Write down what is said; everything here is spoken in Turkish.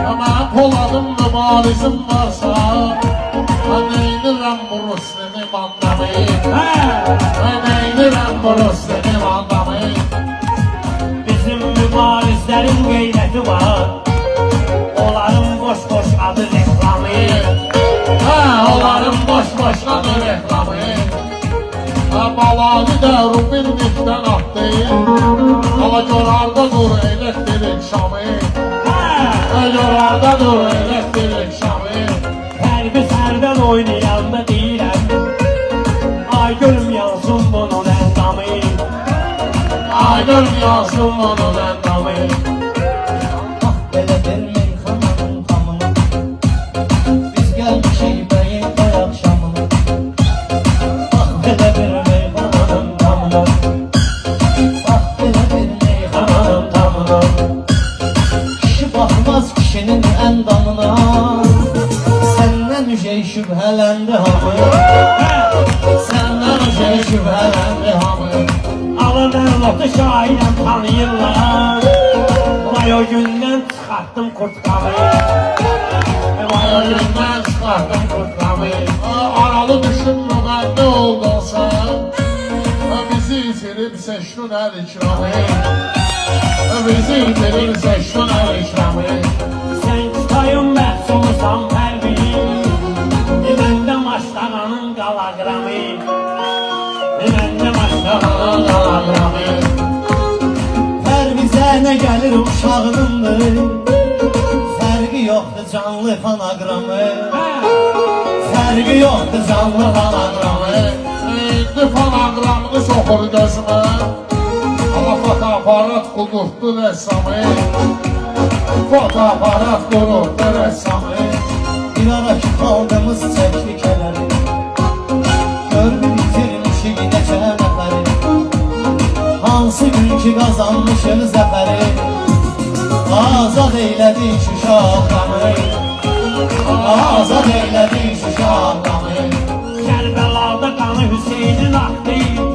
Ama Poladımla balizim varsa neynirəm bu Rüstemi mandamı neynirəm bu Rüstemi mandamı Bizim mübarizlerin gayreti var. Onların boş boş adı reklamı. Onların boş boş adı reklamı Balalı da Rubin niften attı Ama görarda dur elektrik şamı Görarda dur elektrik şamı Terbi serden oynayanda değilim. Ay gülüm yansın bunun endamı. Aydın yansın onun endamı Ah belə bir meyxananın tamına Biz gəlmişik bəyin qoy axşamına Ah belə bir meyxananın tamına Ah belə bir meyxananın tamına Kişi baxmaz kişinin əndamına Səndən şey şübhələndi hamı Senden şey şüphelendi hamı Alın Erlot'u şairem tanıyırlar. Vay o günden çıkarttım kurtkamı. Vay o günden Gözümden çıkarttım kurtlamı Aralı düşünme ben ne oldunsa Bizi itirip seçtin el ikramı Bizi itirip seçtin el ikramı sen çıtayım məhz olursan pərbiyi. Məndə maştağanın qalaqramı. Məndə maştağanın qalaqramı. Fərvizə nə gəlir uşağınındır Fərqi yoxdur canlı fonogramı Fərqi yoxdur canlı fonogramı İndi fonogramını soxur gözümə Ama fotoaparat qudurtdu rəssamı Fotoaparat qudurtdu rəssamı Bir ara ki xaldığımız çəkli kələri Görmür itirmişik neçə nəfəri Hansı gün ki qazanmışıq zəfəri Azad eylədi Şuşa ağamı Azad eylədi Şuşa ağamı Kərbəlada qanı Hüseynin aktı.